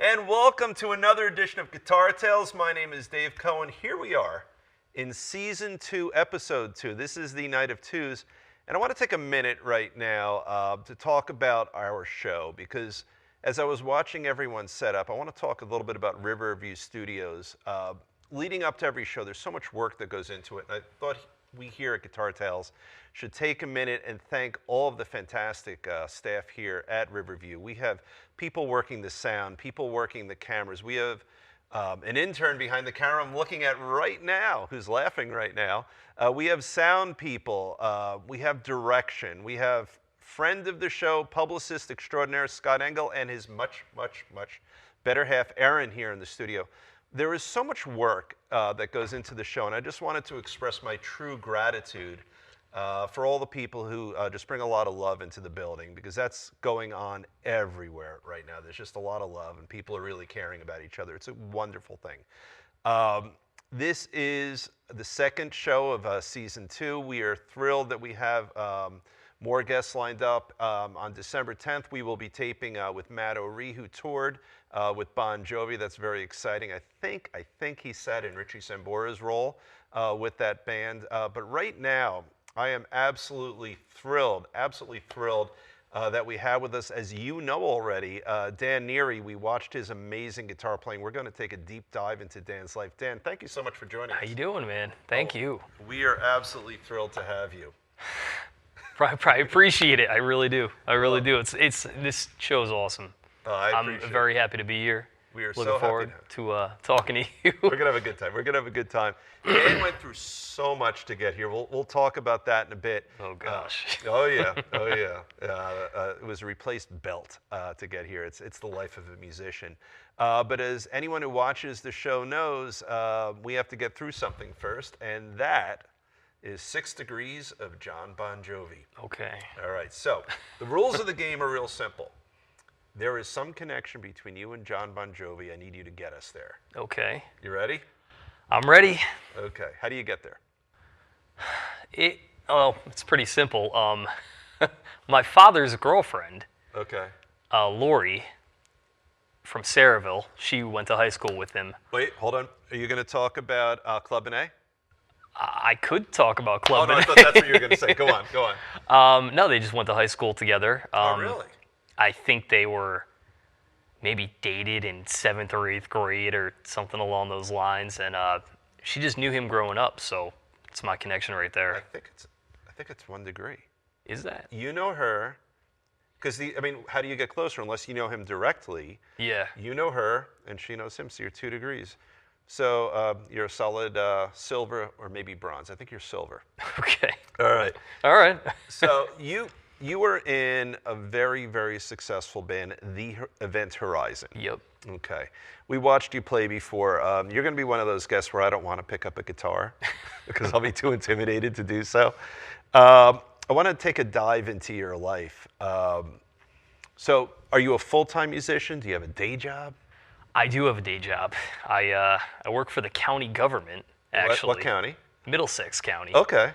And welcome to another edition of Guitar Tales. My name is Dave Cohen. Here we are in Season 2, Episode 2. This is the Night of Twos. And I want to take a minute right now to talk about our show, because as I was watching everyone set up, I want to talk a little bit about Riverview Studios. Leading up to every show, there's so much work that goes into it. And I thought we here at Guitar Tales should take a minute and thank all of the fantastic staff here at Riverview. We have people working the sound, people working the cameras. We have an intern behind the camera I'm looking at right now, who's laughing right now. We have sound people. We have direction. We have friend of the show, publicist extraordinaire Scott Engel, and his much, much, much better half, Aaron, here in the studio. There is so much work that goes into the show, and I just wanted to express my true gratitude for all the people who just bring a lot of love into the building, because that's going on everywhere right now. There's just a lot of love, and people are really caring about each other. It's a wonderful thing. This is the second show of Season 2. We are thrilled that we have more guests lined up. On December 10th, we will be taping with Matt O'Ree, who toured with Bon Jovi. That's very exciting. I think he sat in Richie Sambora's role with that band. But right now, I am absolutely thrilled that we have with us, as you know already, Dan Neary. We watched his amazing guitar playing. We're going to take a deep dive into Dan's life. Dan, thank you so much for joining us. How you doing, man? Thank you. We are absolutely thrilled to have you. I appreciate it. I really do. This show's awesome. I'm very happy to be here. We are looking so forward to talking to you. We're gonna have a good time. Dan went through so much to get here. We'll talk about that in a bit. Oh gosh. Oh yeah. It was a replaced belt to get here. It's the life of a musician. But as anyone who watches the show knows, we have to get through something first, and that is 6 Degrees of John Bon Jovi. Okay. All right, so the rules of the game are real simple. There is some connection between you and John Bon Jovi. I need you to get us there. Okay. You ready? I'm ready. Okay. How do you get there? It's pretty simple. My father's girlfriend, Okay. Lori, from Saraville, she went to high school with him. Wait, hold on. Are you going to talk about Club N.A.? I could talk about Club Oh, no, N.A. I thought that's what you were going to say. Go on. No, they just went to high school together. Oh, really? I think they were maybe dated in 7th or 8th grade or something along those lines, and she just knew him growing up, so it's my connection right there. I think it's 1 degree. Is that? You know her, because how do you get closer unless you know him directly? Yeah. You know her, and she knows him, so you're 2 degrees. So you're a solid silver or maybe bronze. I think you're silver. Okay. All right. All right. So you were in a very, very successful band, The Event Horizon. Yep. Okay. We watched you play before. You're going to be one of those guests where I don't want to pick up a guitar because I'll be too intimidated to do so. I want to take a dive into your life. So are you a full-time musician? Do you have a day job? I do have a day job. I work for the county government, actually. What county? Middlesex County. Okay.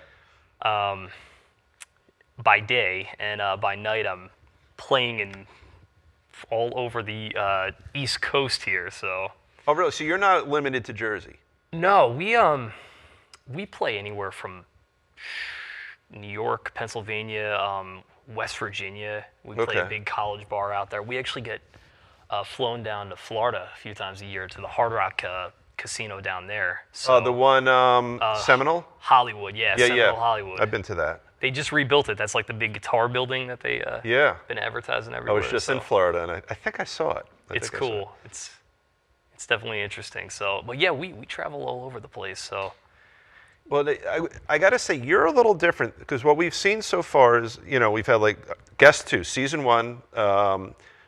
By day, and by night I'm playing all over the East Coast here. So. Oh, really? So you're not limited to Jersey? No, we play anywhere from New York, Pennsylvania, West Virginia. We play a big college bar out there. We actually get flown down to Florida a few times a year to the Hard Rock Casino down there. So, the one Seminole? Hollywood, yeah. Seminole, Hollywood. I've been to that. They just rebuilt it. That's like the big guitar building that they been advertising everywhere. I was just in Florida, and I think I saw it. It's cool. It's definitely interesting. So, but yeah, we travel all over the place. So. Well, I got to say, you're a little different, because what we've seen so far is, we've had like guest 2, season 1,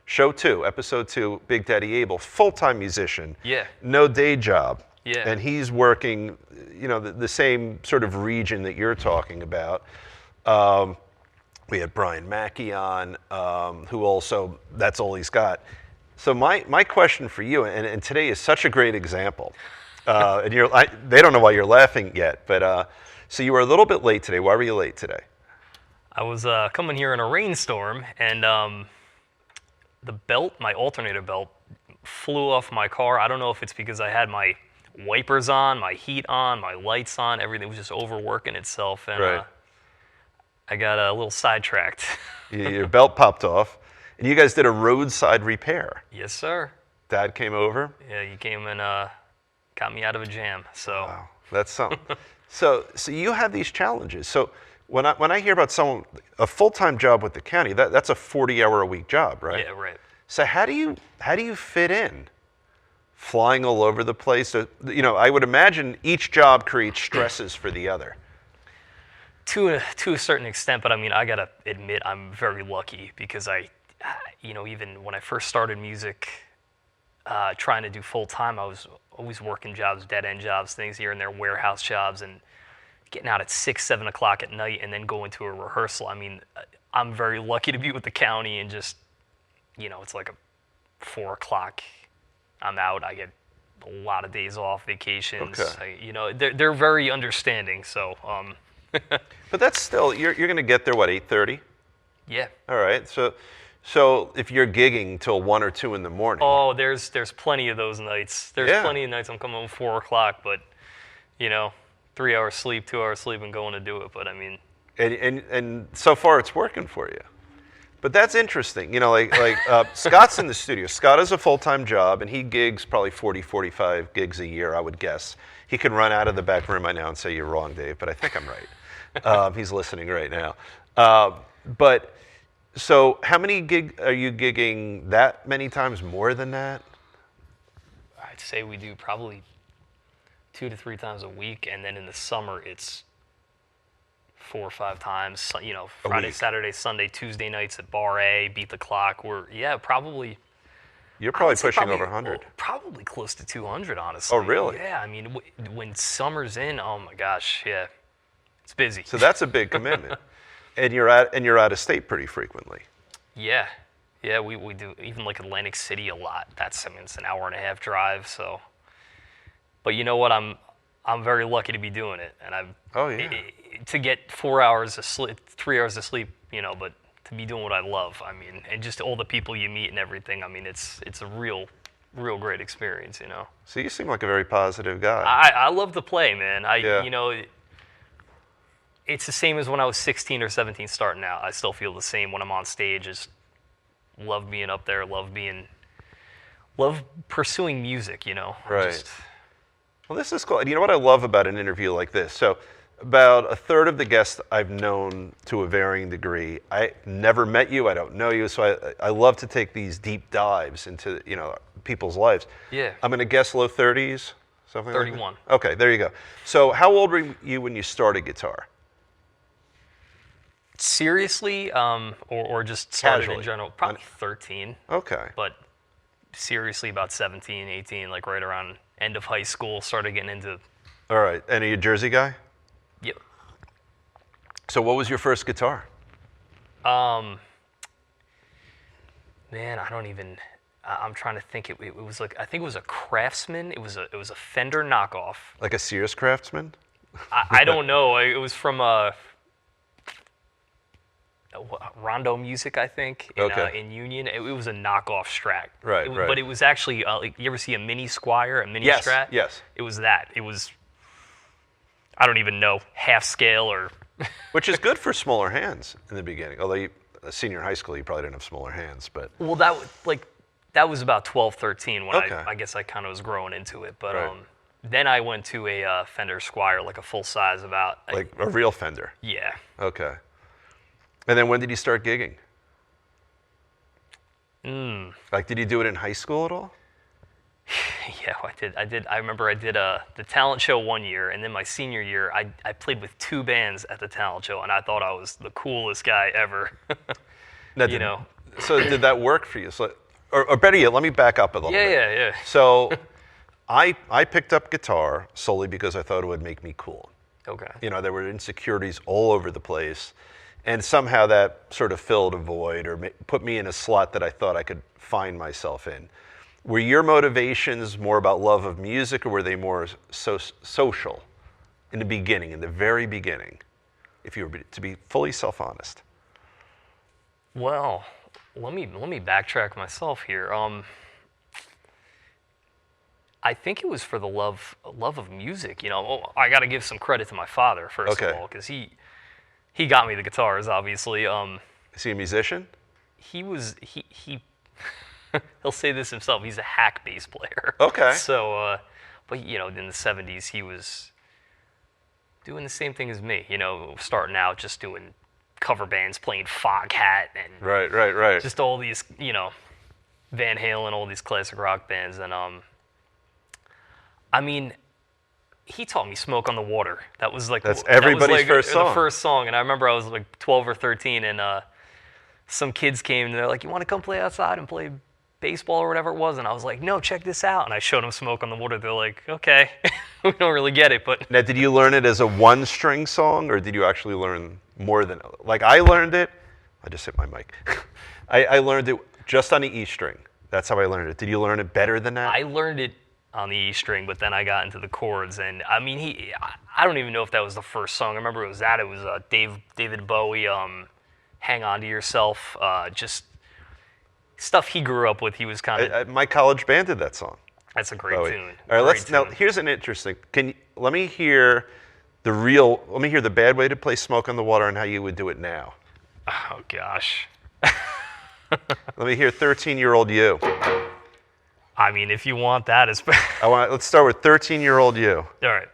show 2, episode 2, Big Daddy Abel, full-time musician. Yeah. No day job. Yeah. And he's working, the same sort of region that you're talking about. We had Brian Mackey on, who also, that's all he's got. So my question for you, and today is such a great example, and they don't know why you're laughing yet, but so you were a little bit late today. Why were you late today? I was coming here in a rainstorm, and the belt, my alternator belt, flew off my car. I don't know if it's because I had my wipers on, my heat on, my lights on. Everything was just overworking itself, and Right. I got a little sidetracked. Your belt popped off, and you guys did a roadside repair. Yes, sir. Dad came over. Yeah, he came and got me out of a jam. So Wow, that's something. So you have these challenges. So when I hear about someone a full-time job with the county, that's a 40-hour-a-week job, right? yeah, right. So how do you fit in? Flying all over the place. So, I would imagine each job creates stresses for the other. To a certain extent, but I mean, I gotta admit, I'm very lucky because even when I first started music, trying to do full time, I was always working jobs, dead end jobs, things here and there, warehouse jobs, and getting out at 6, 7 o'clock at night, and then going to a rehearsal. I mean, I'm very lucky to be with the county, and just, it's like a 4 o'clock. I'm out. I get a lot of days off, vacations. Okay. They're very understanding. So. But that's still you're going to get there 8:30? Yeah. All right. So if you're gigging till 1 or 2 in the morning. Oh, there's plenty of those nights. There's Yeah. plenty of nights I'm coming home 4 o'clock, but 3 hours sleep, 2 hours sleep, and going to do it. But I mean, and so far it's working for you. But that's interesting. Scott's in the studio. Scott has a full-time job, and he gigs probably 40, 45 gigs a year, I would guess. He can run out of the back room right now and say you're wrong, Dave, but I think I'm right. He's listening right now. But so how many are you gigging that many times more than that? I'd say we do probably 2 to 3 times a week, and then in the summer it's 4 or 5 times. Friday, Saturday, Sunday, Tuesday nights at Bar A, Beat the Clock. Probably. You're probably pushing over 100. Probably close to 200, honestly. Oh, really? Yeah, I mean, when summer's in, oh my gosh, yeah, it's busy. So that's a big commitment. And you're out of state pretty frequently. Yeah, we do even like Atlantic City a lot. It's an hour and a half drive. So, but you know what? I'm very lucky to be doing it, and to get 4 hours of sleep, 3 hours of sleep, but to be doing what I love, I mean, and just all the people you meet and everything, I mean, it's a real great experience, So you seem like a very positive guy. I love to play, man. It's the same as when I was 16 or 17 starting out. I still feel the same when I'm on stage. Just love being up there, love pursuing music, Right. Well, this is cool. And you know what I love about an interview like this? So about a third of the guests I've known to a varying degree. I never met you. I don't know you. So I love to take these deep dives into, people's lives. Yeah. I'm going to guess low 30s, something 31. like that? Okay, there you go. So how old were you when you started guitar? Seriously, or just started Casually. in general? Probably 13. Okay. But seriously, about 17, 18, like right around end of high school, started getting into. All right. And are you a Jersey guy? Yep. So what was your first guitar? Man, I don't even. I'm trying to think. It was like, I think it was a Craftsman. It was a Fender knockoff. Like a Sears Craftsman? I don't know. It was from Rondo Music, I think, in Union. It was a knockoff Strat. Right. But it was actually, you ever see a mini Squire, a mini Strat? Yes. It was that. It was, I don't even know, half scale or. Which is good for smaller hands in the beginning. Although senior high school, you probably didn't have smaller hands, but. Well, that was about 12, 13 when Okay. I guess I kind of was growing into it. But Right. then I went to a Fender Squire, like a full size, about. Like a real Fender. Yeah. Okay. And then when did you start gigging? Like, did you do it in high school at all? Yeah, I did. I remember I did the talent show one year, and then my senior year, I played with 2 bands at the talent show, and I thought I was the coolest guy ever. Now, So did that work for you? So, or better yet, let me back up a little bit. Yeah. So I picked up guitar solely because I thought it would make me cool. Okay. There were insecurities all over the place. And somehow that sort of filled a void or put me in a slot that I thought I could find myself in. Were your motivations more about love of music, or were they more social in the beginning, in the very beginning, if you were to be fully self-honest? Well, let me backtrack myself here. I think it was for the love of music. You know, I got to give some credit to my father first of all, because he got me the guitars. Obviously, Is he a musician? he he'll say this himself. He's a hack bass player. Okay. So, but you know, in the '70s, he was doing the same thing as me. You know, starting out just doing cover bands, playing Foghat and Right. just all these, you know, Van Halen, all these classic rock bands, and I mean, he taught me "Smoke on the Water." That was like everybody's first song. The first song, and I remember I was like 12 or 13, and some kids came and they're like, "You want to come play outside and play baseball or whatever it was?" And I was like, "No, check this out." And I showed them "Smoke on the Water." They're like, "Okay, we don't really get it, but." Now, did you learn it as a one-string song, or did you actually learn more than? Like I learned it. I just hit my mic. I learned it just on the E string. That's how I learned it. Did you learn it better than that? I learned it on the E string, but then I got into the chords, and I mean, I don't even know if that was the first song. I remember it was David Bowie, "Hang On to Yourself," just stuff he grew up with. He was kind of. My college band did that song. That's a great Bowie. tune. All right, now here's an interesting. Let me hear the bad way to play "Smoke on the Water" and how you would do it now. Oh gosh. Let me hear 13-year-old you. I mean, if you want that, it's. Let's start with 13-year-old you. All right.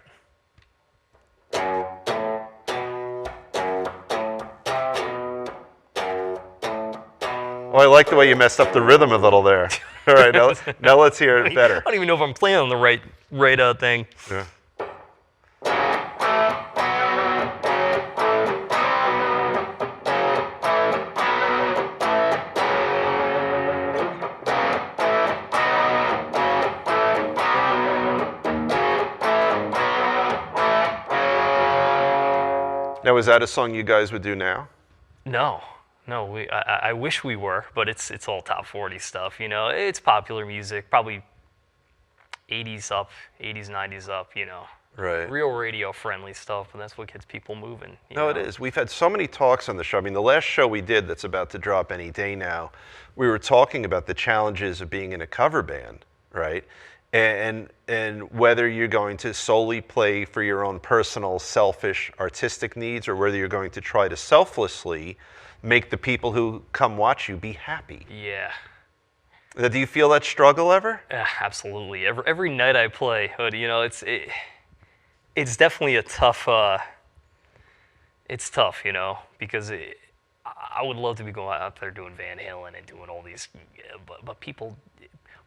Oh, I like the way you messed up the rhythm a little there. All right, now let's hear it better. I don't even know if I'm playing on the right thing. Yeah. Now, is that a song you guys would do now? No. I wish we were, but it's all top 40 stuff. You know, it's popular music, probably 80s up, 80s, 90s up. You know, Right. Real radio friendly stuff, and that's what gets people moving. No, it is. We've had so many talks on the show. I mean, the last show we did that's about to drop any day now, we were talking about the challenges of being in a cover band, right? And whether you're going to solely play for your own personal, selfish, artistic needs, or whether you're going to try to selflessly make the people who come watch you be happy. Yeah. Do you feel that struggle ever? Absolutely. Every night I play, you know, it's definitely a tough. It's tough, you know, because I would love to be going out there doing Van Halen and doing all these, but people.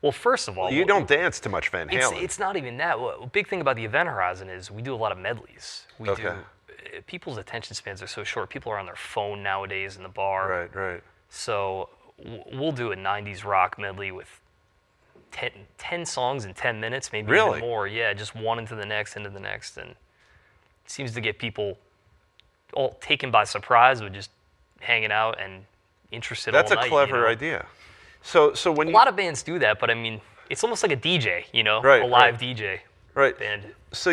Well, first of all, you don't dance too much Van Halen. It's not even that. A big thing about the Event Horizon is we do a lot of medleys. People's attention spans are so short. People are on their phone nowadays in the bar. Right. So we'll do a 90s rock medley with 10 songs in 10 minutes, maybe even more. Yeah, just one into the next, and it seems to get people all taken by surprise with just hanging out and interested That's all night. That's a clever idea. So when a lot of bands do that, but I mean, it's almost like a DJ, you know, a live DJ band. So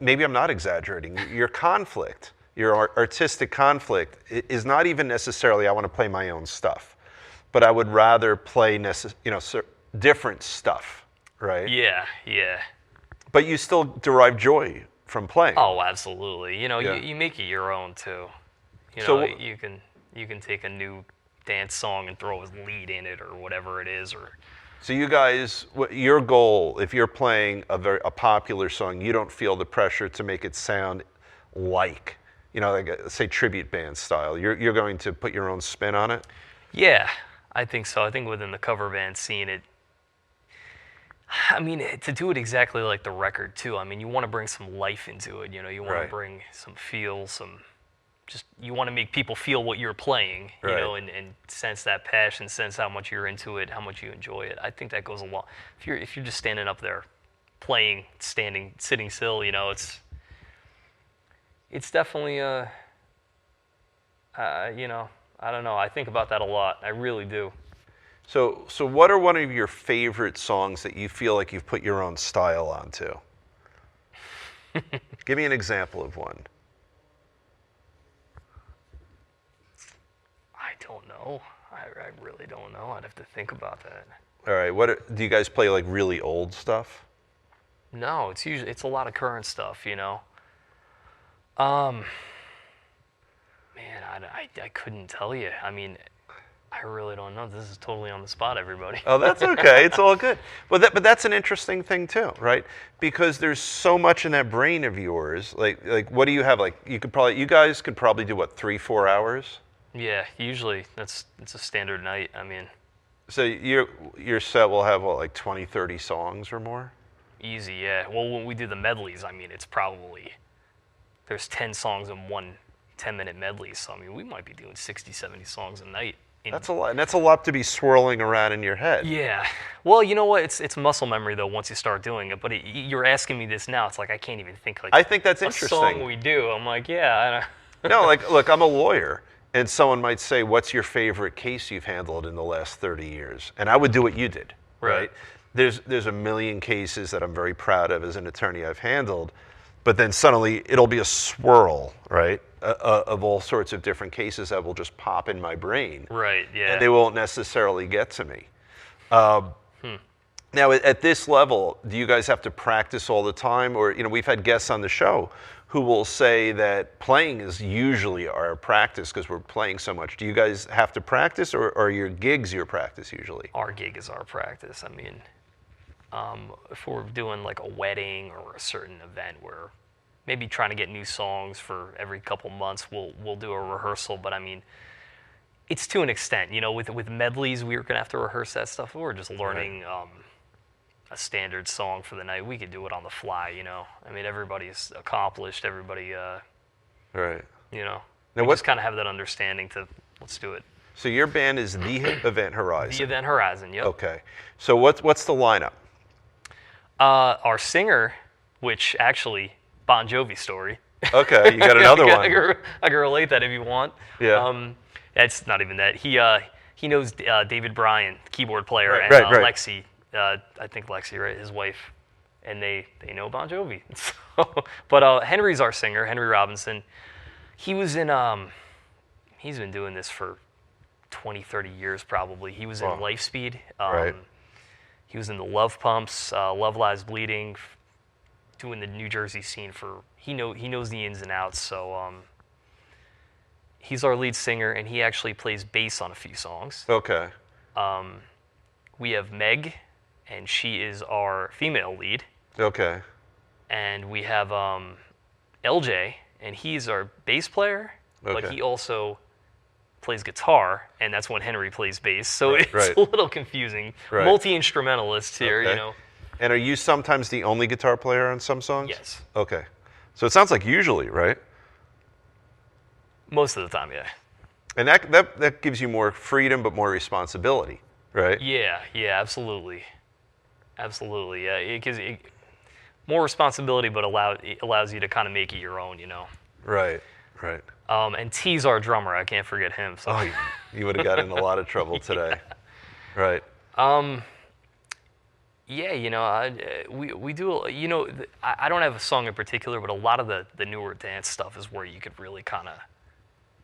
maybe I'm not exaggerating. Your conflict, your artistic conflict, is not even necessarily I want to play my own stuff, but I would rather play different stuff, right? Yeah. But you still derive joy from playing. Oh, absolutely. You know, you make it your own too. You know, you can take a new dance song and throw a lead in it or whatever it is. So you guys, your goal, if you're playing a popular song, you don't feel the pressure to make it sound like, say tribute band style. You're going to put your own spin on it? Yeah, I think so. I think within the cover band scene, to do it exactly like the record too. I mean, you want to bring some life into it. You know, you want to bring some feel, you want to make people feel what you're playing, you know, and sense that passion, sense how much you're into it, how much you enjoy it. I think that goes a long. If you're just standing up there, playing, sitting still, you know, it's definitely you know, I don't know. I think about that a lot. I really do. So what are one of your favorite songs that you feel like you've put your own style onto? Give me an example of one. don't know. I really don't know. I'd have to think about that. All right. Do you guys play like really old stuff? No, it's a lot of current stuff, Man, I couldn't tell you. I mean, I really don't know. This is totally on the spot, everybody. Oh, that's okay. It's all good. But that's an interesting thing too, right? Because there's so much in that brain of yours. Like what do you have? Like you guys could probably do what, 3-4 hours? Yeah, usually it's a standard night. I mean, so your set will have what, like 20, 30 songs or more? Easy, yeah. Well, when we do the medleys, I mean, it's probably there's 10 songs in one 10-minute medley. So I mean, we might be doing 60, 70 songs a night. That's a lot, and that's a lot to be swirling around in your head. Yeah. Well, you know what? It's muscle memory though. Once you start doing it, but you're asking me this now. It's like I can't even think like. I think that's a interesting. Song we do. I'm like, yeah. No, like, look, I'm a lawyer, and someone might say, "What's your favorite case you've handled in the last 30 years?" And I would do what you did, right? There's a million cases that I'm very proud of as an attorney I've handled, but then suddenly it'll be a swirl, right? Of all sorts of different cases that will just pop in my brain. Right, yeah. And they won't necessarily get to me. Now, at this level, do you guys have to practice all the time? Or, we've had guests on the show who will say that playing is usually our practice because we're playing so much. Do you guys have to practice, or are your gigs your practice usually? Our gig is our practice. I mean, if we're doing like a wedding or a certain event where maybe trying to get new songs for every couple months, we'll do a rehearsal. But I mean, it's to an extent. With medleys, we were gonna have to rehearse that stuff. We were just learning a standard song for the night. We could do it on the fly. I mean, everybody's accomplished. Everybody, right. Now we just kind of have that understanding to let's do it. So your band is The Event Horizon. The Event Horizon. Yep. Okay. So what's the lineup? Our singer, which actually. Bon Jovi story. Okay, you got another one. I can relate that if you want. Yeah. It's not even that. He knows David Bryan, keyboard player, right, and right. Lexi. I think Lexi, right, his wife, and they know Bon Jovi. But Henry's our singer, Henry Robinson. He was in. He's been doing this for 20, 30 years probably. He was in Lifespeed. Right. He was in the Love Pumps, Love Lies Bleeding. Doing the New Jersey scene he knows the ins and outs, so he's our lead singer, and he actually plays bass on a few songs. Okay. We have Meg, and she is our female lead. Okay. And we have LJ, and he's our bass player, but Okay. he also plays guitar, and that's when Henry plays bass, so it's right. a little confusing. Right. Multi-instrumentalist here, Okay. And are you sometimes the only guitar player on some songs? Yes. Okay. So it sounds like usually, right? Most of the time, yeah. And that gives you more freedom but more responsibility, right? Yeah, absolutely. Absolutely, yeah. It gives you more responsibility, but it allows you to kind of make it your own, Right. And T's our drummer. I can't forget him. So. Oh, you would have got in a lot of trouble today. Yeah. Right. Yeah, we do. I don't have a song in particular, but a lot of the newer dance stuff is where you could really kind of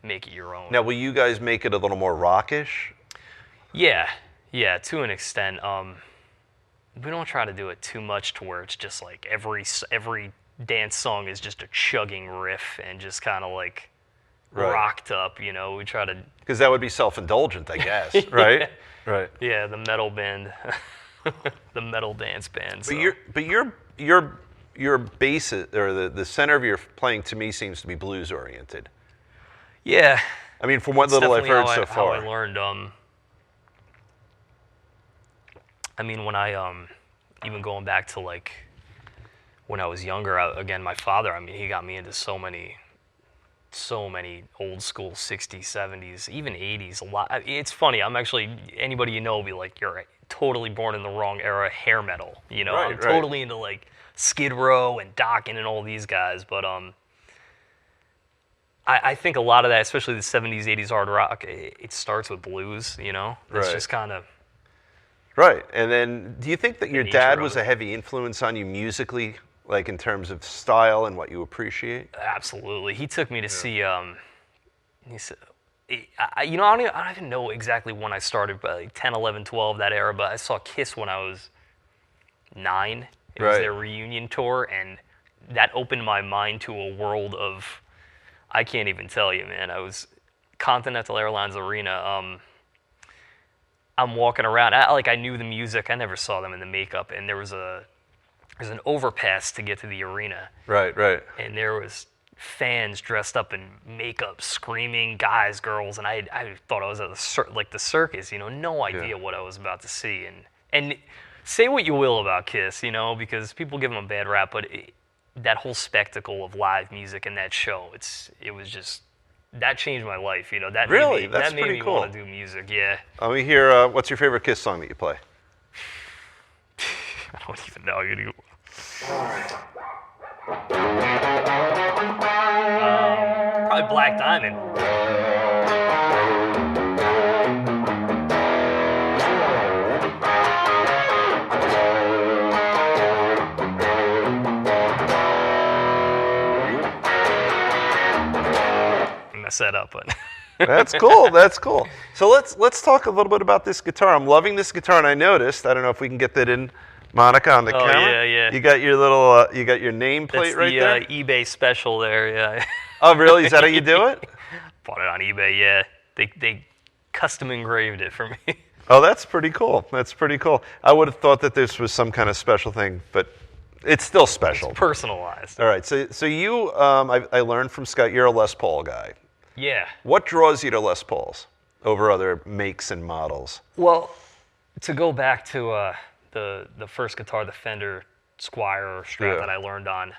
make it your own. Now, will you guys make it a little more rockish? Yeah, to an extent. We don't try to do it too much to where it's just like every dance song is just a chugging riff and just kind of like rocked up. We try to because that would be self-indulgent, I guess, right? Right. Yeah, the metal band. The metal dance band. So. But your bass or the center of your playing to me seems to be blues oriented. Yeah. I mean, from what little I've heard so far. How I learned. I mean, when I even going back to like when I was younger, again, my father. I mean, he got me into so many old school 60s, 70s, even 80s. A lot. It's funny. I'm actually anybody will be like, you're totally born in the wrong era. Hair metal. I'm totally into like Skid Row and Dokken and all these guys. But I think a lot of that, especially the 70s, 80s hard rock, it starts with blues. It's just kind of. Right. And then, do you think that your dad was a heavy influence on you musically, like in terms of style and what you appreciate? Absolutely. He took me to see. He said, I don't even know exactly when I started, but like 10, 11, 12, that era. But I saw Kiss when I was 9. It was their reunion tour, and that opened my mind to a world of, I can't even tell you, man. I was Continental Airlines Arena. I'm walking around. I knew the music. I never saw them in the makeup, and there's an overpass to get to the arena. Right. And there was fans dressed up in makeup, screaming, guys, girls, and I thought I was at the circus. No idea what I was about to see. And say what you will about Kiss, because people give them a bad rap, but that whole spectacle of live music and that show, it was just. That changed my life, That really, that made me cool. want to do music. Yeah. Let me hear. What's your favorite Kiss song that you play? I don't even know. Probably Black Diamond. Set up, but That's cool. So let's talk a little bit about this guitar. I'm loving this guitar, and I noticed. I don't know if we can get that in, Monica, on the camera. Yeah. You got your little, you got your nameplate right there. eBay special there, yeah. Oh, really? Is that how you do it? Bought it on eBay, yeah. They custom engraved it for me. Oh, that's pretty cool. I would have thought that this was some kind of special thing, but it's still special. It's personalized. All right. So you, I learned from Scott, you're a Les Paul guy. Yeah. What draws you to Les Pauls over other makes and models? Well, to go back to the first guitar, the Fender Squire or Strat that I learned on,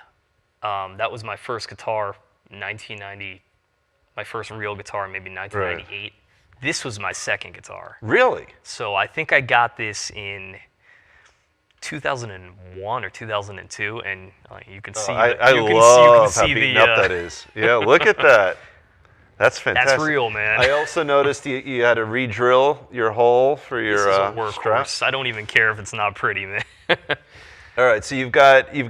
that was my first guitar, 1990. My first real guitar, maybe 1998. Right. This was my second guitar. Really? So I think I got this in 2001 or 2002, and you can see. I love how beaten up that is. Yeah, look at that. That's fantastic. That's real, man. I also noticed you had to re-drill your hole for your This is a workhorse. I don't even care if it's not pretty, man. All right, so you've got 2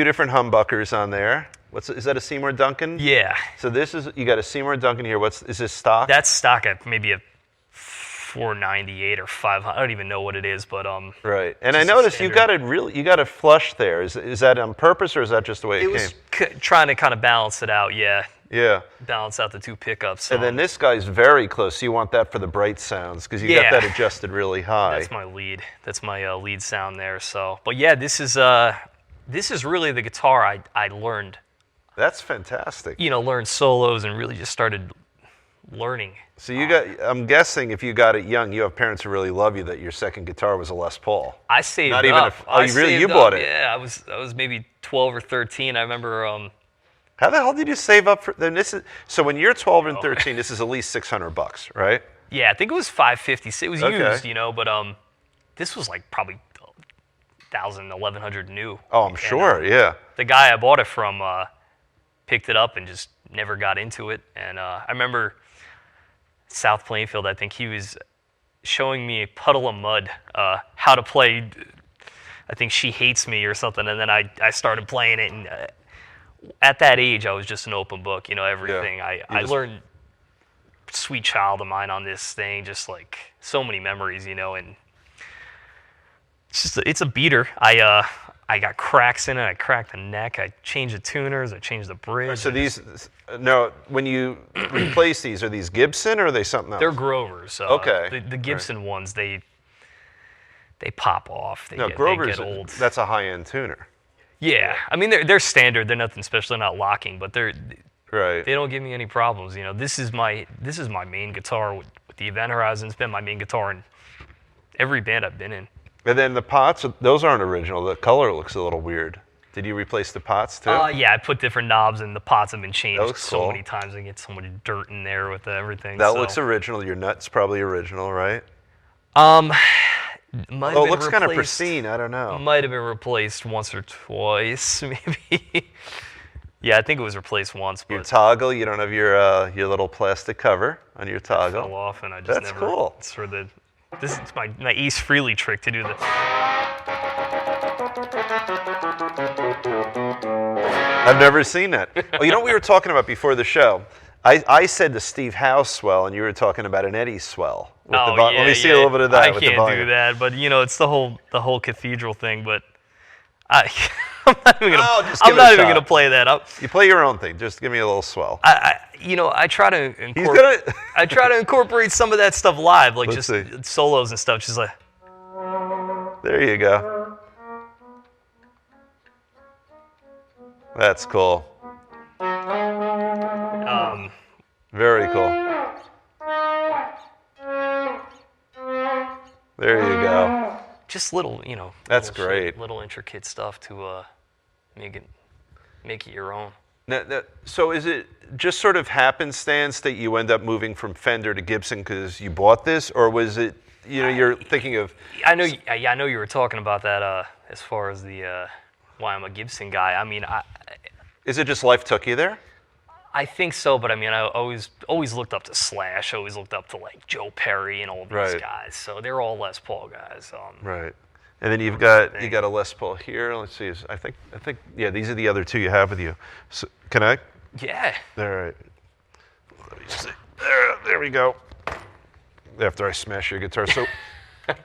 different humbuckers on there. Is that a Seymour Duncan? Yeah. So you got a Seymour Duncan here. Is this stock? That's stock at maybe a 498 or 500. I don't even know what it is, but Right. And I noticed you got it flush there. Is that on purpose, or is that just the way it came? It was trying to kind of balance it out, yeah. Yeah. Balance out the 2 pickups. And then this guy's very close. So you want that for the bright sounds because you got that adjusted really high. That's my lead. That's my lead sound there. So, but yeah, this is really the guitar I learned. That's fantastic. Learned solos and really just started learning. So I'm guessing if you got it young, you have parents who really love you that your second guitar was a Les Paul. I saved Not up. Even you bought it? Yeah, I was maybe 12 or 13. I remember. How the hell did you save up for then? So when you're 12 and 13, this is at least $600, right? Yeah, I think it was $550. It was used, but this was like probably $1,000, $1,100 new. Oh, I'm sure. Yeah. The guy I bought it from picked it up and just never got into it. And I remember South Plainfield. I think he was showing me a Puddle of Mud, how to play. I think She Hates Me or something, and then I started playing it and. At that age, I was just an open book, everything. Yeah. I learned Sweet Child of Mine on this thing, just like so many memories, and it's a beater. I got cracks in it. I cracked the neck. I changed the tuners. I changed the bridge. So when you replace these, are these Gibson or are they something else? They're Grovers. Okay. The Gibson ones, they pop off. They Grovers, get old. That's a high-end tuner. Yeah, I mean they're standard. They're nothing special. They're not locking, but they don't give me any problems. This is my main guitar with the Event Horizon. It's been my main guitar in every band I've been in. And then the pots, those aren't original. The color looks a little weird. Did you replace the pots too? Yeah, I put different knobs, and the pots have been changed so many times. I get so much dirt in there with everything. That looks original. Your nut's probably original, right? It looks kind of pristine. I don't know. Might have been replaced once or twice, maybe. Yeah, I think it was replaced once. But your toggle, you don't have your little plastic cover on your toggle. It fell off, and I just That's cool. It's for this is my Ace Frehley trick to do the. I've never seen that. Oh, we were talking about before the show. I said the Steve Howe swell, and you were talking about an Eddie swell. With Oh, the Let me see a little bit of that. I with the can't volume. do that, but it's the whole cathedral thing. But I'm not even gonna. Oh, just give I'm it a not even shot. gonna play that up. You play your own thing. Just give me a little swell. I try to He's gonna. I try to incorporate some of that stuff live, like Let's just see. solos and stuff. Just like There you go. That's cool. Very cool. There you go. just little, That's little great. little intricate stuff to make it your own. Now, so is it just sort of happenstance that you end up moving from Fender to Gibson because you bought this, or was it, you're thinking of? I know you were talking about that as far as the why I'm a Gibson guy. I mean, Is it just life took you there? I think so, but I mean, I always looked up to Slash. Always looked up to like Joe Perry and all these Right. guys. So they're all Les Paul guys. Right. And then you got a Les Paul here. Let's see. I think yeah. These are the other two you have with you. So can I? Yeah. All right. Let me see. There we go. After I smash your guitar.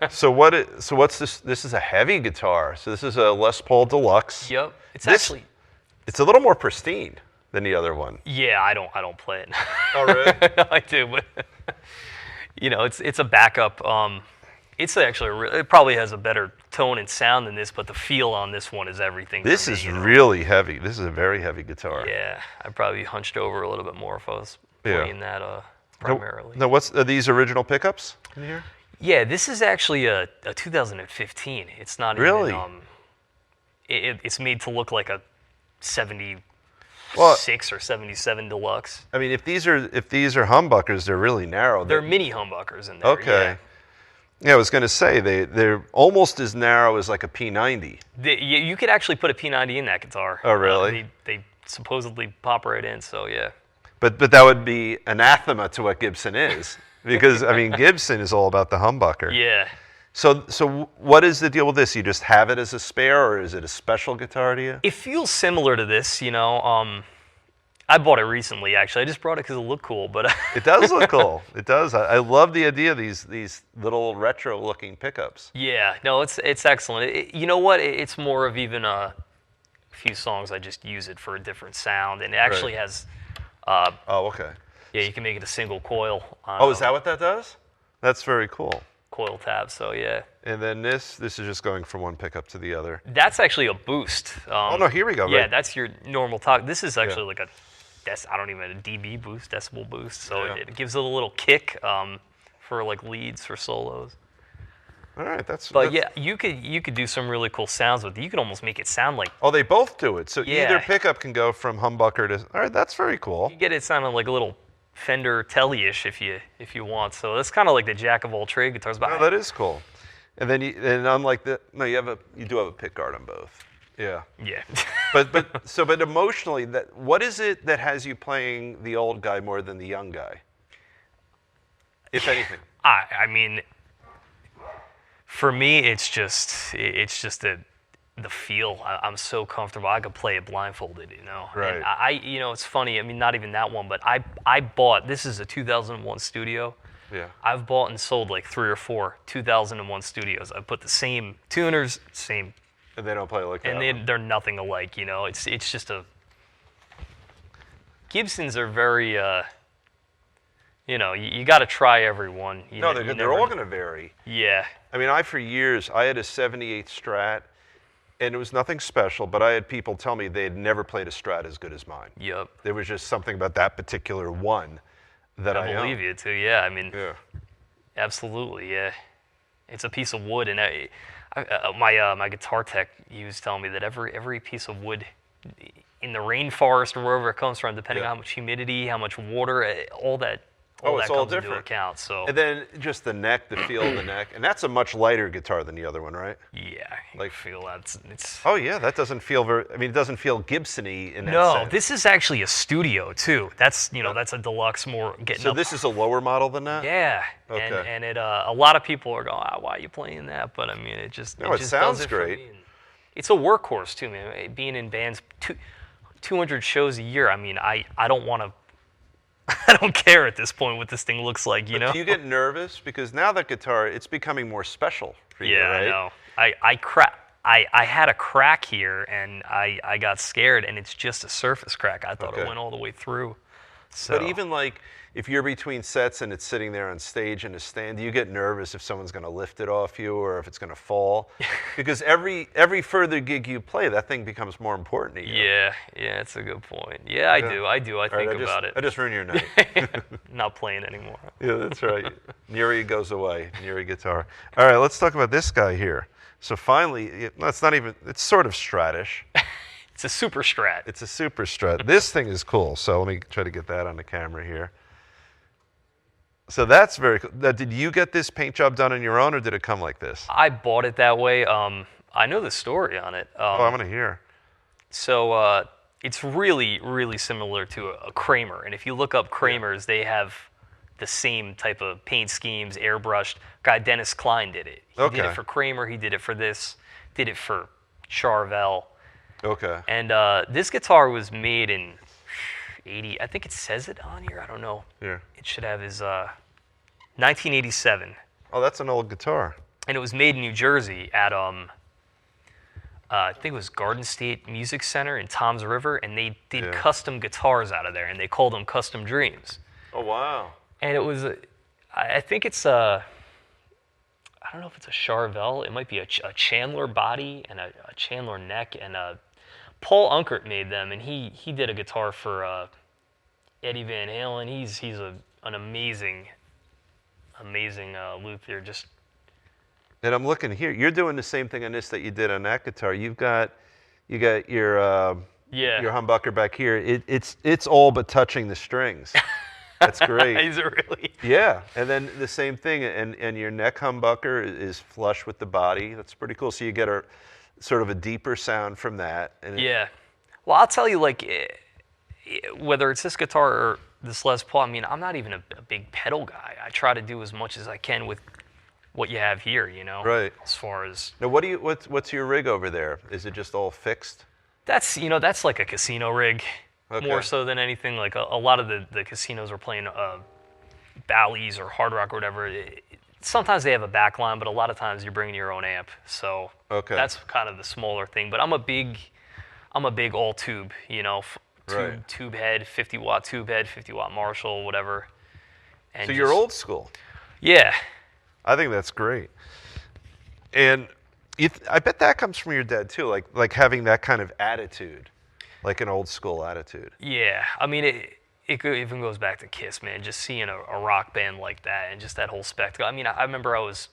So what's this? This is a heavy guitar. So this is a Les Paul Deluxe. Yep. It's This- actually. It's a little more pristine than the other one. Yeah, I don't play it. Oh really? I do, but it's a backup. It's actually it probably has a better tone and sound than this, but the feel on this one is everything. This for me, is really heavy. This is a very heavy guitar. Yeah, I'd probably be hunched over a little bit more if I was playing that primarily. Now, are these original pickups in here? Yeah, this is actually a 2015. It's not Really? Even. It's made to look like a 76 or 77 Deluxe. I mean, if these are humbuckers, they're really narrow. They're mini humbuckers in there. Okay. Yeah, I was going to say they're almost as narrow as like a P90. You could actually put a P90 in that guitar. Oh, really? They supposedly pop right in. So yeah. But that would be anathema to what Gibson is, because I mean Gibson is all about the humbucker. Yeah. So what is the deal with this? You just have it as a spare, or is it a special guitar to you? It feels similar to this, I bought it recently, actually. I just brought it because it looked cool, but It does look cool. It does. I love the idea of these little retro-looking pickups. yeah, no, it's excellent. You know what? It's more of even a few songs I just use it for a different sound, and it actually has. Oh, okay. Yeah, you can make it a single coil. Oh, is that what that does? That's very cool. Coil tab? So yeah. And then this is just going from one pickup to the other. That's actually a boost. Oh no, here we go. Yeah, Right. that's your normal talk. This is actually like a dB boost, decibel boost. So Yeah. it gives it a little kick for like leads for solos. All right, that's. But yeah, you could do some really cool sounds with it. You could almost make it sound like Oh, they both do it. So Yeah. either pickup can go from humbucker to. All right, that's very cool. you get it sounding like a little Fender Telly-ish if you want. So that's kind of like the jack of all trade guitars. But No, that is cool. And then unlike the you do have a pick guard on both. Yeah. yeah. But emotionally, what is it that has you playing the old guy more than the young guy? If anything. I mean, for me, it's just the feel. I'm so comfortable. I could play it blindfolded, Right. And it's funny. I mean, not even that one, but I bought. This is a 2001 Studio. Yeah. I've bought and sold like 3 or 4 2001 Studios. I put the same tuners, same, And they don't play like that. and they're nothing alike. It's just a. Gibsons are very. You got to try every one. No, they're all going to vary. Yeah. I mean, for years, I had a 78 Strat, and it was nothing special, but I had people tell me they had never played a Strat as good as mine. Yep. There was just something about that particular one that I I believe owned. you too. Yeah. I mean. Yeah. Absolutely, yeah. It's a piece of wood, and my guitar tech, he was telling me that every piece of wood in the rainforest or wherever it comes from, depending on how much humidity, how much water, all that It's all comes into different. account. So And then just the neck, the feel of the neck, and that's a much lighter guitar than the other one, right? yeah, like- feel that it's. Oh yeah, that doesn't feel very. I mean, it doesn't feel Gibson-y in that No, sense. this is actually a studio too. That's that's a deluxe, more getting So up. this is a lower model than that. Yeah, Okay. and it a lot of people are going, why are you playing that? But I mean, it just No, it just sounds does it for great. me. And it's a workhorse too, man. Being in bands, 200 shows a year. I mean, I don't want to I don't care at this point what this thing looks like, you know? Do you get nervous? Because now that guitar, it's becoming more special for you, Yeah, right? I know. I had a crack here, and I got scared, and it's just a surface crack. I thought it went all the way through. So. But even like if you're between sets and it's sitting there on stage in a stand, do you get nervous if someone's going to lift it off you or if it's going to fall? Because every further gig you play, that thing becomes more important to you. Yeah, it's a good point. Yeah, I do. I think about it. I just ruined your night. Not playing anymore. Yeah, that's right. Neary goes away. Neary guitar. All right, let's talk about this guy here. So finally, it's not even, it's sort of Stratish. It's a super Strat. It's a super Strat. This thing is cool. So let me try to get that on the camera here. So that's very cool. Now, did you get this paint job done on your own, or did it come like this? I bought it that way. I know the story on it. I'm going to hear. So it's really, really similar to a Kramer. And if you look up Kramers, they have the same type of paint schemes, airbrushed. Guy Dennis Klein did it. He did it for Kramer. He did it for this. Did it for Charvel. Okay. And this guitar was made in 80. I think it says it on here. I don't know. Yeah. It should have his 1987. Oh, that's an old guitar. And it was made in New Jersey at I think it was Garden State Music Center in Toms River, and they did custom guitars out of there, and they called them Custom Dreams. Oh, wow. And it was, I think it's I don't know if it's a Charvel. It might be a Chandler body and a Chandler neck. And Paul Unkert made them, and he did a guitar for Eddie Van Halen. He's an amazing luthier. And I'm looking here. You're doing the same thing on this that you did on that guitar. You got your humbucker back here. It's all but touching the strings. That's great. Is it really? Yeah, and then the same thing, and your neck humbucker is flush with the body. That's pretty cool. So you get a sort of a deeper sound from that. And Well, I'll tell you, like, whether it's this guitar or this Les Paul, I mean, I'm not even a big pedal guy. I try to do as much as I can with what you have here, you know. Right. As far as now, what's your rig over there? Is it just all fixed? That's like a casino rig. Okay. More so than anything. Like a lot of the casinos are playing Bally's or Hard Rock or whatever. Sometimes they have a back line, but a lot of times you're bringing your own amp. So that's kind of the smaller thing. But I'm a big all tube, you know, tube head, 50-watt tube head, 50-watt Marshall, whatever. And so you're old school. Yeah. I think that's great. And I bet that comes from your dad too, like having that kind of attitude. Like an old school attitude. Yeah, I mean, it even goes back to Kiss, man. Just seeing a rock band like that and just that whole spectacle. I mean, I remember I was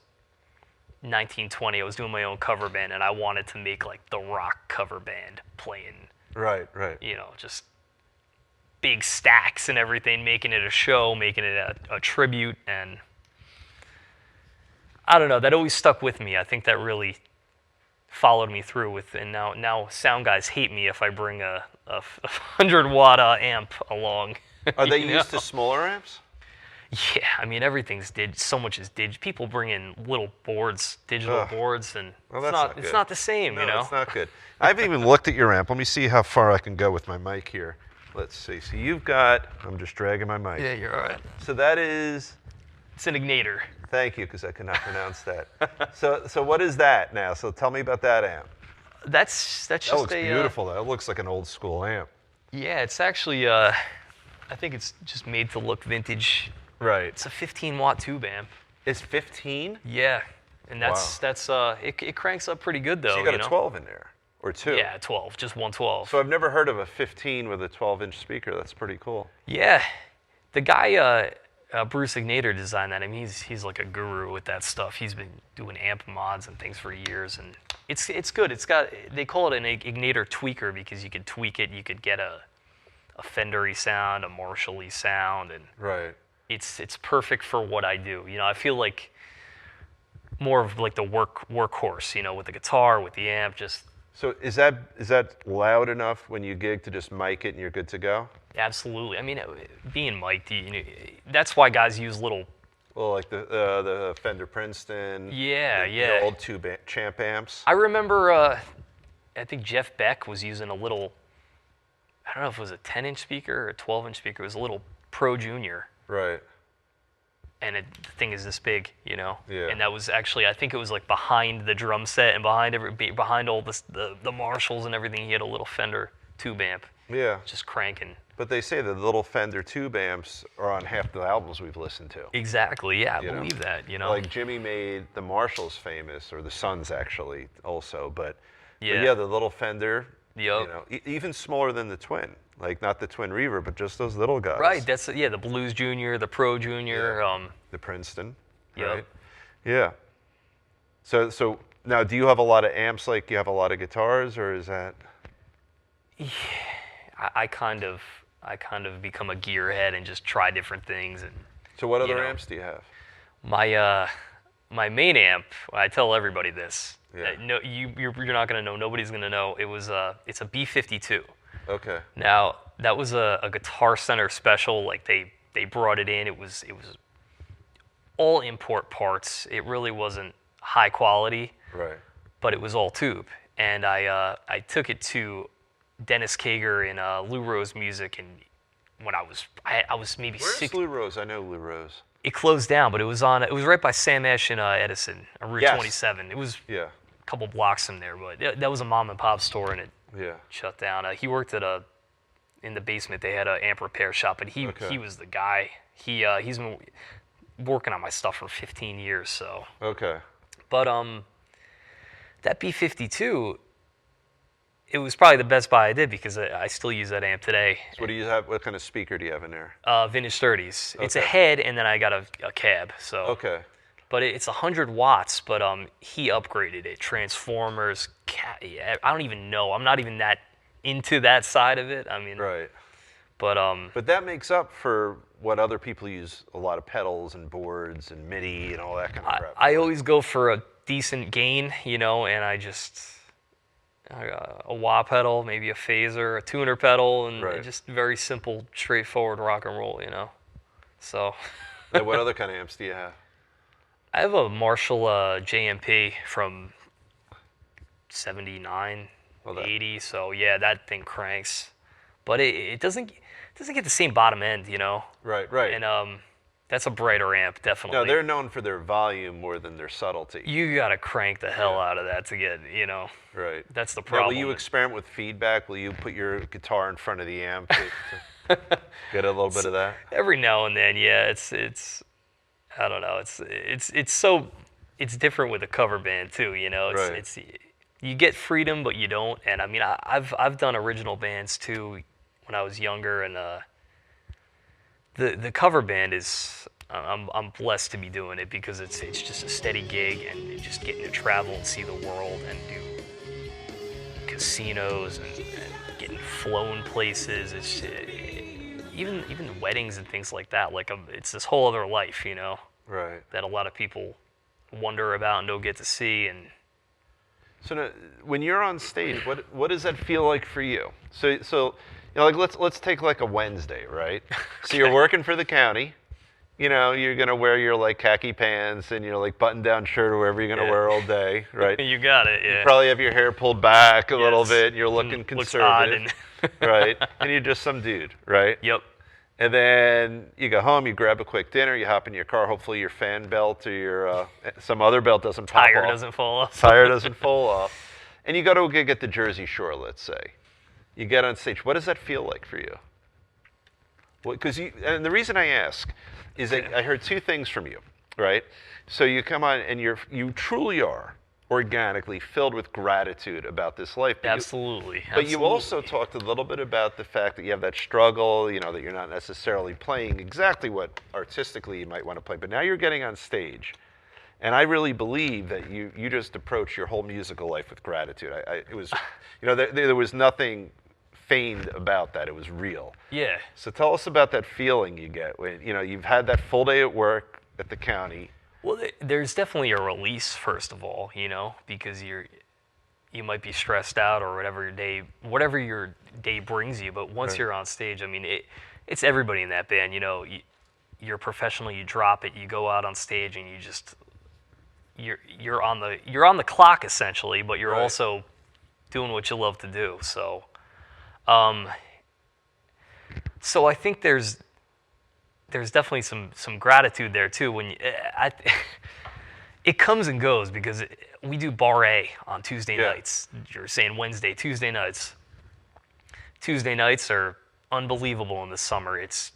19, 20. I was doing my own cover band, and I wanted to make like the rock cover band playing. Right. You know, just big stacks and everything, making it a show, making it a tribute, and I don't know. That always stuck with me. I think that really followed me through with, and now sound guys hate me if I bring a 100-watt amp along. Are they used to smaller amps? Yeah, I mean everything's so much is digital. People bring in little boards, digital boards, and it's not the same, you know. It's not good. I haven't even looked at your amp. Let me see how far I can go with my mic here. Let's see. So you've got. I'm just dragging my mic. Yeah, you're all right. So that is. It's an Ignator. Thank you, because I could not pronounce that. So what is that now? So tell me about that amp. That's just that looks beautiful. That looks like an old school amp. Yeah, it's actually I think it's just made to look vintage. Right. It's a 15-watt tube amp. It's 15? Yeah, and that's it cranks up pretty good though. So you got a 12 in there, or two? Yeah, 12, just one 12. So I've never heard of a 15 with a 12-inch speaker. That's pretty cool. Yeah, the guy. Bruce Ignator designed that. I mean, he's like a guru with that stuff. He's been doing amp mods and things for years, and it's good. They call it an Ignator tweaker because you could tweak it. You could get a Fender-y sound, a Marshall-y sound, and it's perfect for what I do. You know, I feel like more of like the workhorse. You know, with the guitar, with the amp, just. So is that loud enough when you gig to just mic it and you're good to go? Absolutely. I mean, being mic'd, you know, that's why guys use little. Well, like the Fender Princeton. Yeah. The old tube champ amps. I remember, I think Jeff Beck was using a little. I don't know if it was a 10-inch speaker or a 12-inch speaker. It was a little Pro Junior. Right. And the thing is this big, you know. Yeah. And that was actually, I think it was like behind the drum set and behind all the Marshalls and everything. He had a little Fender tube amp. Yeah. Just cranking. But they say that the little Fender tube amps are on half the albums we've listened to. Exactly. Yeah, I believe that. You know. Like Jimmy made the Marshalls famous, or the Sons actually also, but yeah, yeah, the little Fender. Yep. You know, even smaller than the Twin. Like not the Twin Reverb, but just those little guys. Right. That's the Blues Junior, the Pro Junior. Yeah. The Princeton. Yep. Right. Yeah. So now, do you have a lot of amps? Like you have a lot of guitars, or is that? Yeah, I kind of become a gearhead and just try different things. And so what other amps do you have? My main amp. I tell everybody this. Yeah. No, you're not gonna know. Nobody's gonna know. It's a B52. Okay. Now that was a Guitar Center special. Like they brought it in. It was all import parts. It really wasn't high quality. Right. But it was all tube. And I took it to Dennis Kager in Lou Rose Music, and when I was maybe Where's six. Lou Rose? I know Lou Rose. It closed down, but it was right by Sam Ash and Edison on Route 27. It was a couple blocks from there, but that was a mom and pop store, and it shut down. He worked at in the basement. They had an amp repair shop, and he was the guy. He's been working on my stuff for 15 years, so. Okay. But that B52, it was probably the best buy I did because I still use that amp today. So what do you have? What kind of speaker do you have in there? Vintage 30s. It's a head, and then I got a cab. So. Okay. But it's 100 watts. But he upgraded it. Transformers. I don't even know. I'm not even that into that side of it. I mean. Right. But that makes up for what other people use, a lot of pedals and boards and MIDI and all that kind of crap. I always go for a decent gain, you know, and I just a wah pedal, maybe a phaser, a tuner pedal, and just very simple, straightforward rock and roll, you know. So. And what other kind of amps do you have? I have a Marshall JMP from 79, 80, so yeah, that thing cranks. But it doesn't get the same bottom end, you know. Right. And that's a brighter amp, definitely. No, they're known for their volume more than their subtlety. You gotta crank the hell out of that to get, you know. Right. That's the problem. Now, will you experiment with feedback? Will you put your guitar in front of the amp to get a little bit of that? Every now and then, yeah. It's I don't know. It's different with a cover band too, you know. It's you get freedom, but you don't. And I mean, I've done original bands too when I was younger, and the cover band is I'm blessed to be doing it because it's just a steady gig and just getting to travel and see the world and do casinos and getting flown places. It's even weddings and things like that. Like it's this whole other life, you know. Right. That a lot of people wonder about and don't get to see. And so now, when you're on stage, what does that feel like for you? So you know, like let's take like a Wednesday, right? So you're working for the county. You know, you're gonna wear your like khaki pants and your like button-down shirt or whatever you're gonna wear all day, right? You got it. Yeah. You probably have your hair pulled back a little bit. And you're looking conservative, looks odd right? And you're just some dude, right? Yep. And then you go home, you grab a quick dinner, you hop in your car. Hopefully your fan belt or your some other belt doesn't pop off. Tire doesn't fall off. Tire doesn't fall off. And you go to a gig at the Jersey Shore, let's say. You get on stage. What does that feel like for you? Because and the reason I ask is that I heard two things from you, right? So you come on and you truly are organically filled with gratitude about this life. Absolutely. But you also talked a little bit about the fact that you have that struggle, you know, that you're not necessarily playing exactly what artistically you might want to play. But now you're getting on stage. And I really believe that you just approach your whole musical life with gratitude. It was, you know, there was nothing feigned about that. It was real. Yeah. So tell us about that feeling you get when, you know, you've had that full day at work at the county. Well, there's definitely a release, first of all, you know, because you might be stressed out or whatever your day brings you. But once you're on stage, I mean, it's everybody in that band. You know, you're professional. You drop it. You go out on stage, and you're on the clock essentially, but you're also doing what you love to do. So I think there's there's definitely some gratitude there too. When it comes and goes because we do Bar A on Tuesday nights. You're saying Wednesday, Tuesday nights. Tuesday nights are unbelievable in the summer. It's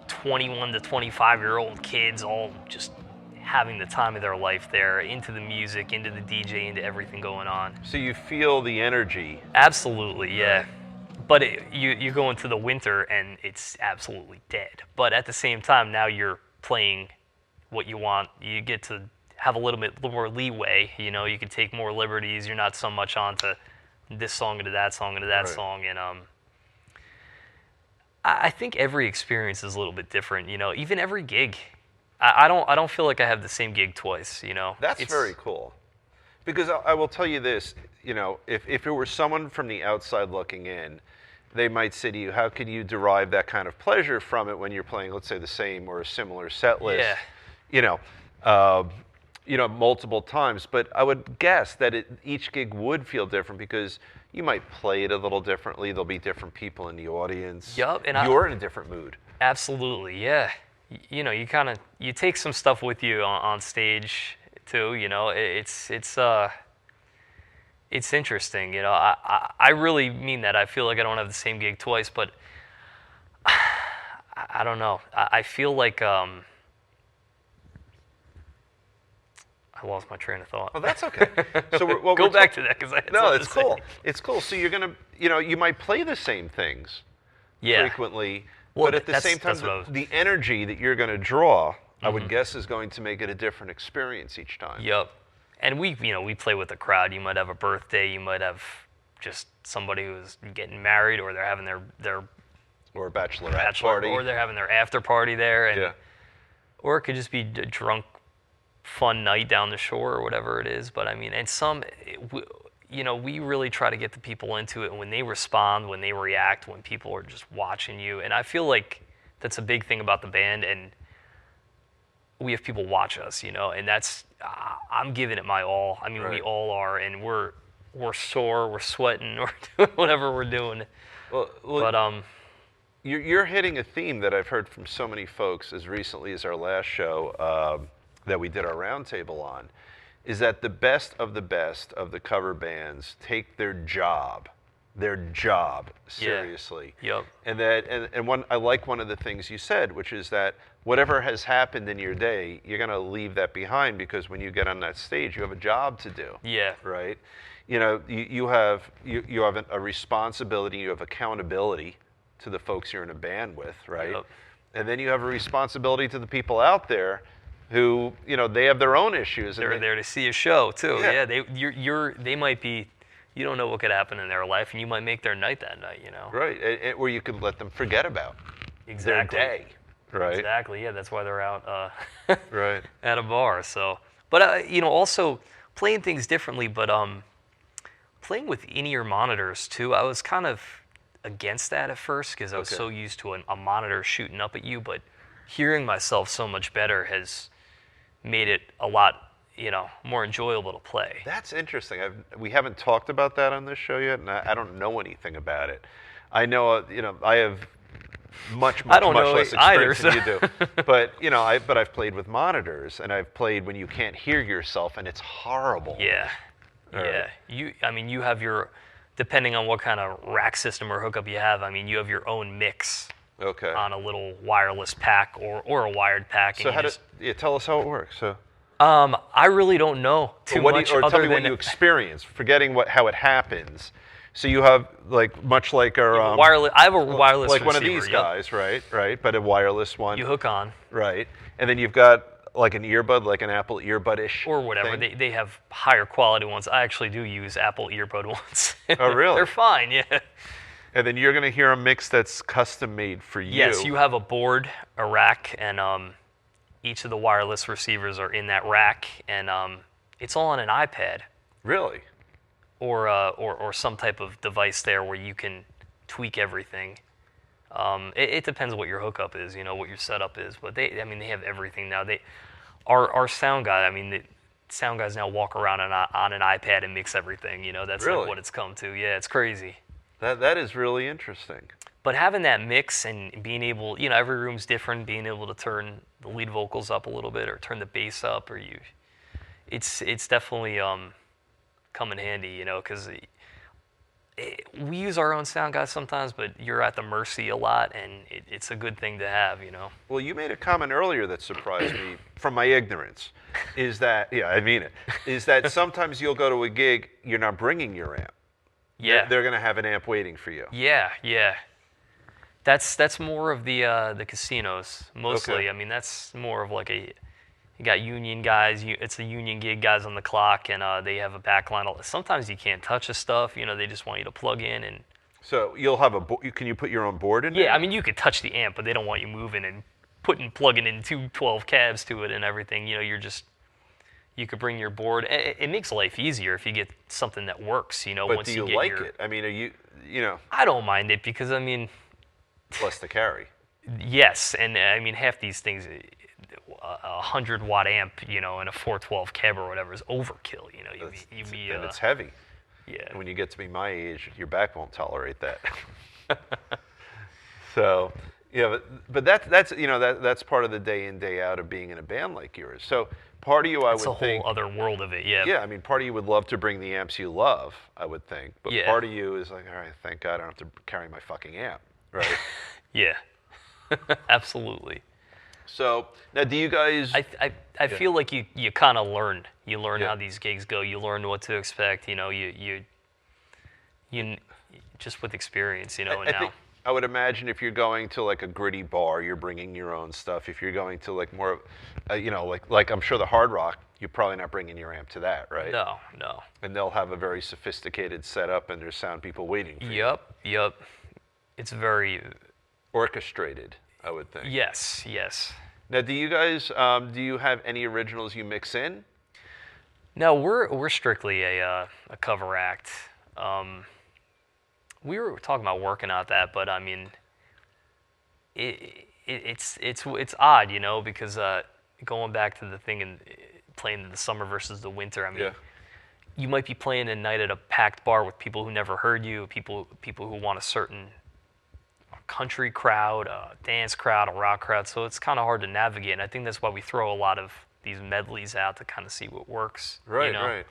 21 to 25-year-old kids all just having the time of their life there, into the music, into the DJ, into everything going on. So you feel the energy. Absolutely, yeah. But you go into the winter and it's absolutely dead. But at the same time, now you're playing what you want. You get to have a little more leeway. You know, you can take more liberties. You're not so much onto this song into that song into that song. And I think every experience is a little bit different. You know, even every gig. I don't feel like I have the same gig twice. You know, that's very cool. Because I will tell you this. You know, if it were someone from the outside looking in, they might say to you, how can you derive that kind of pleasure from it when you're playing, let's say, the same or a similar set list? Yeah. You know, multiple times. But I would guess that each gig would feel different because you might play it a little differently. There'll be different people in the audience. Yup. And you're in a different mood. Absolutely, yeah. You know, you take some stuff with you on stage too. You know, it's interesting. You know, I really mean that. I feel like I don't have the same gig twice, but I don't know. I feel like I lost my train of thought. Oh, that's okay. So go back to that because I had no, it's cool. It's cool. So you're gonna, you know, you might play the same things frequently, well, but at the same time, the energy that you're gonna draw, I would guess, is going to make it a different experience each time. Yep. And we play with the crowd. You might have a birthday. You might have just somebody who's getting married, or they're having their or a bachelorette party, or they're having their after party there, and or it could just be a drunk, fun night down the shore or whatever it is. But I mean, and we really try to get the people into it, and when they respond, when they react, when people are just watching you, and I feel like that's a big thing about the band, and we have people watch us, you know, and that's I'm giving it my all. I mean, we all are, and we're sore, we're sweating, we're doing whatever we're doing. Well, but you're hitting a theme that I've heard from so many folks as recently as our last show that we did our roundtable on, is that the best of the cover bands take their job seriously. Yeah. Yep. And that I like one of the things you said, which is that whatever has happened in your day, you're going to leave that behind, because when you get on that stage, you have a job to do. Yeah. Right? You know, you have a responsibility, you have accountability to the folks you're in a band with, right? Yep. And then you have a responsibility to the people out there who, you know, they have their own issues. They're there to see a show too. Yeah. They might be. You don't know what could happen in their life, and you might make their night that night. You know. Right. Or you could let them forget about their day. Right. Exactly. Yeah. That's why they're out. Right. At a bar. So, but you know, also playing things differently. But playing with in-ear monitors too. I was kind of against that at first because I was so used to a monitor shooting up at you. But hearing myself so much better has made it a lot, you know, more enjoyable to play. That's interesting. We haven't talked about that on this show yet, and I don't know anything about it. I know, you know, I have much less experience than you do. But you know, I've played with monitors, and I've played when you can't hear yourself, and it's horrible. Yeah. Right. You have your, depending on what kind of rack system or hookup you have, I mean, you have your own mix. On a little wireless pack or a wired pack. So tell us how it works. So. I really don't know too much. Or tell me what you experience, forgetting how it happens. So you have much like our wireless. I have a wireless like receiver, one of these guys, right? But a wireless one. You hook on. Right, and then you've got like an earbud, like an Apple earbud-ish. Or whatever. They have higher quality ones. I actually do use Apple earbud ones. Oh, really? They're fine. Yeah. And then you're going to hear a mix that's custom made for you. Yes, you have a board, a rack, and each of the wireless receivers are in that rack, and it's all on an iPad. Really? Or some type of device there where you can tweak everything. It depends what your hookup is, you know, what your setup is. But they have everything now. Our sound guy, the sound guys now walk around on an iPad and mix everything. You know, that's really? like what it's come to. Yeah, it's crazy. That is really interesting. But having that mix and being able, every room's different. Being able to turn the lead vocals up a little bit or turn the bass up, it's definitely come in handy, because we use our own sound guys sometimes, but you're at the mercy a lot, and it's a good thing to have. Well, you made a comment earlier that surprised me from my ignorance. Is that, yeah, I mean it, is that sometimes you'll go to a gig, you're not bringing your amp. Yeah. They're going to have an amp waiting for you. Yeah. That's more of the casinos, mostly. Okay. I mean, that's more of like you got union guys. It's a union gig, guys on the clock, and they have a back line. Sometimes you can't touch the stuff. They just want you to plug in and. So you'll have can you put your own board in there? Yeah, I mean, you could touch the amp, but they don't want you moving and plugging in two 12 cabs to it and everything. You could bring your board. It makes life easier if you get something that works. But once do you get like it? I mean, are you. I don't mind it because I mean. Plus the carry. Yes, and I mean half these things, 100-watt amp, and a 412 cab or whatever is overkill. And it's heavy. Yeah. And when you get to be my age, your back won't tolerate that. So, yeah, but that's part of the day in, day out of being in a band like yours. So part of you, I would think. It's a whole other world of it, yeah. Yeah, I mean, part of you would love to bring the amps you love, I would think. But Yeah. part of you is like, all right, thank God I don't have to carry my fucking amp, right? Yeah. Absolutely. So now, do you guys? I feel like you kind of learn. You learn Yeah. how these gigs go. You learn what to expect. You just with experience. And now. think I would imagine if you're going to like a gritty bar, you're bringing your own stuff. If you're going to like more, like I'm sure the Hard Rock, you're probably not bringing your amp to that, right? No. And they'll have a very sophisticated setup, and there's sound people waiting for you. Yep. It's very Orchestrated, I would think. yes. Now, do you guys do you have any originals you mix in? No, we're strictly a cover act. We were talking about working out that, but I mean, it's odd, because going back to the thing and playing the summer versus the winter. I mean, you might be playing a night at a packed bar with people who never heard you, people who want a certain country crowd, a dance crowd, a rock crowd. So it's kind of hard to navigate. And I think that's why we throw a lot of these medleys out to kind of see what works. Right.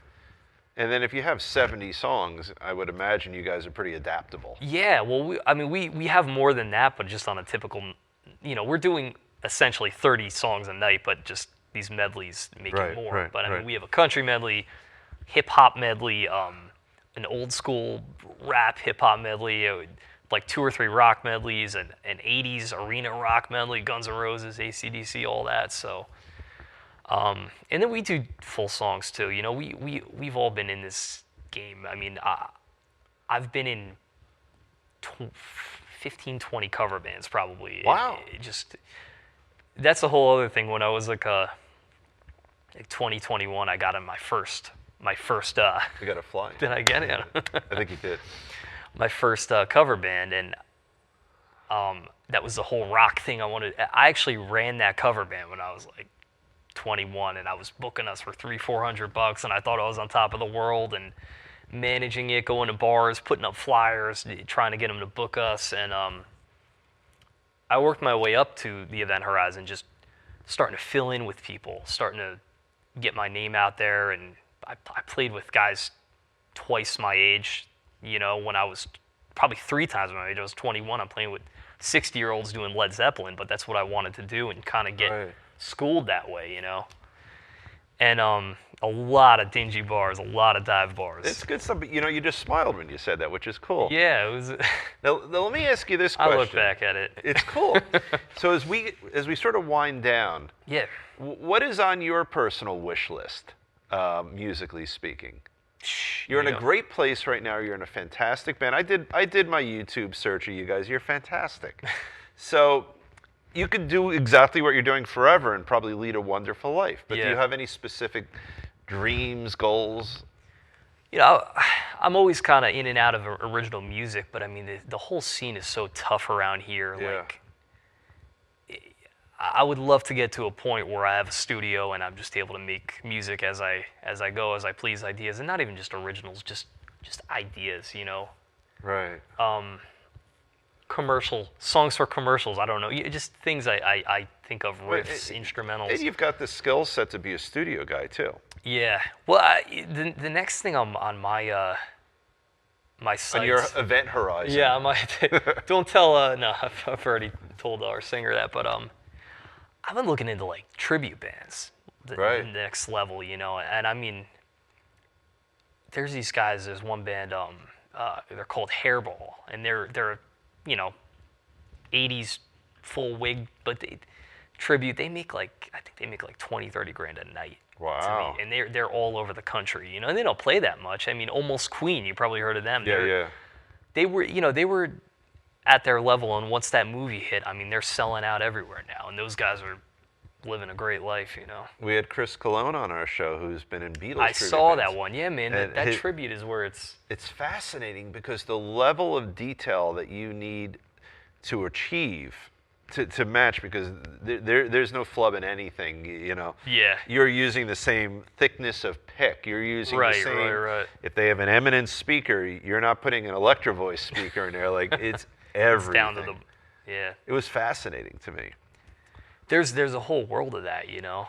And then if you have 70 songs, I would imagine you guys are pretty adaptable. Yeah, well, we have more than that, but just on a typical, we're doing essentially 30 songs a night, but just these medleys make it more. But I mean, we have a country medley, hip hop medley, an old school rap hip hop medley, like 2 or 3 rock medleys, an 80s arena rock medley, Guns N' Roses, AC/DC, all that. So. And then we do full songs too. We've all been in this game. I mean, I've been in 15, 20 cover bands probably. Wow. That's a whole other thing. When I was like 2021, I got in my first. You got to fly. Did I get it? I think you did. My first cover band, and that was the whole rock thing I wanted. I actually ran that cover band when I was like 21, and I was booking us for $300-400, and I thought I was on top of the world, and managing it, going to bars, putting up flyers, trying to get them to book us, and I worked my way up to the Event Horizon, just starting to fill in with people, starting to get my name out there, and I played with guys twice my age, when I was probably 3 times my age. I was 21. I'm playing with 60-year-olds doing Led Zeppelin, but that's what I wanted to do and kind of get schooled that way, And a lot of dingy bars, a lot of dive bars. It's good stuff, but you just smiled when you said that, which is cool. Yeah, it was. Now let me ask you this question. I look back at it. It's cool. So as we sort of wind down, yeah, what is on your personal wish list, musically speaking? You're in a great place right now. You're in a fantastic band. I did my YouTube search of you guys. You're fantastic. So you could do exactly what you're doing forever and probably lead a wonderful life. But do you have any specific dreams, goals? I'm always kind of in and out of original music, but I mean, the whole scene is so tough around here. Yeah. Like, I would love to get to a point where I have a studio and I'm just able to make music as I go, as I please, ideas, and not even just originals, just ideas, Right. songs for commercials. I don't know, just things I think of, riffs, instrumentals. And you've got the skill set to be a studio guy too. Yeah. Well, the next thing on my my site. On your event horizon. Yeah, don't tell. No, I've already told our singer that, but I've been looking into like tribute bands, the next level, and I mean, there's these guys. There's one band. They're called Hairball, and they're 80s full wig, but tribute. I think they make like 20, 30 grand a night. Wow. And they're all over the country, and they don't play that much. I mean, Almost Queen, you probably heard of them. Yeah. They were at their level, and once that movie hit, I mean, they're selling out everywhere now, and those guys are living a great life, We had Chris Cologne on our show, who's been in Beatles. I saw that one. Yeah, man, that tribute is where it's fascinating because the level of detail that you need to achieve to match, because there's no flub in anything, Yeah. You're using the same thickness of pick. You're using the same. Right. If they have an Eminence speaker, you're not putting an Electro Voice speaker in there. Like it's everything. It's down to the. Yeah. It was fascinating to me. There's a whole world of that, a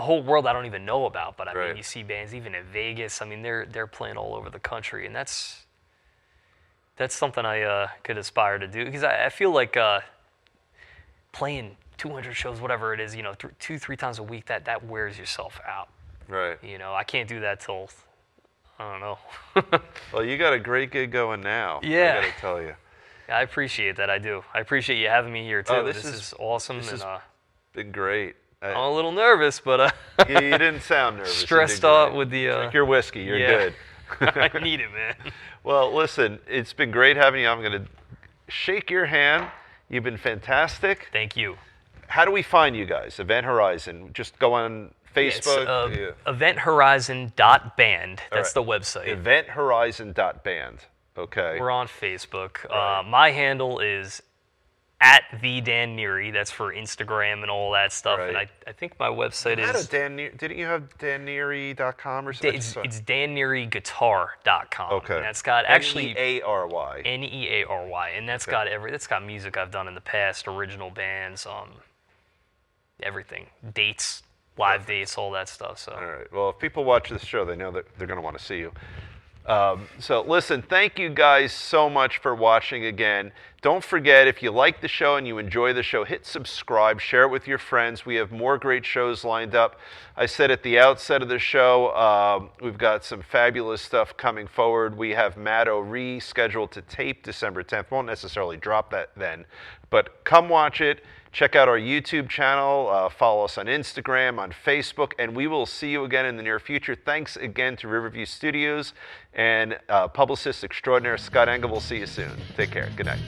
whole world I don't even know about. But I Right. mean, you see bands even in Vegas. I mean, they're playing all over the country, and that's something I could aspire to do, because I feel like playing 200 shows, whatever it is, 2-3 times a week, that wears yourself out. Right. I can't do that till I don't know. Well, you got a great gig going now. Yeah. I got to tell you. I appreciate that. I do. I appreciate you having me here too. Oh, this is awesome. This and, has been great. I'm a little nervous, but you didn't sound nervous. Stressed out with the. Drink your whiskey. You're good. I need it, man. Well, listen, it's been great having you. I'm going to shake your hand. You've been fantastic. Thank you. How do we find you guys? Event Horizon. Just go on Facebook. Yes, eventhorizon.band. That's the website. Eventhorizon.band. Okay. We're on Facebook. Right. My handle is at the Dan Neary. That's for Instagram and all that stuff. Right. And I think my website is. Didn't you have danneary.com or something? It's dannearyguitar.com. Okay. And that's got actually Neary. Neary, and that's got that's got music I've done in the past, original bands, everything, dates, live dates, all that stuff. So. All right. Well, if people watch this show, they know that they're going to want to see you. So listen, thank you guys so much for watching again. Don't forget, if you like the show and you enjoy the show, hit subscribe, share it with your friends. We have more great shows lined up. I said at the outset of the show, we've got some fabulous stuff coming forward. We have Matt O'Ree scheduled to tape December 10th. Won't necessarily drop that then, but come watch it. Check out our YouTube channel, follow us on Instagram, on Facebook, and we will see you again in the near future. Thanks again to Riverview Studios and publicist extraordinaire Scott Engel. We'll see you soon. Take care. Good night.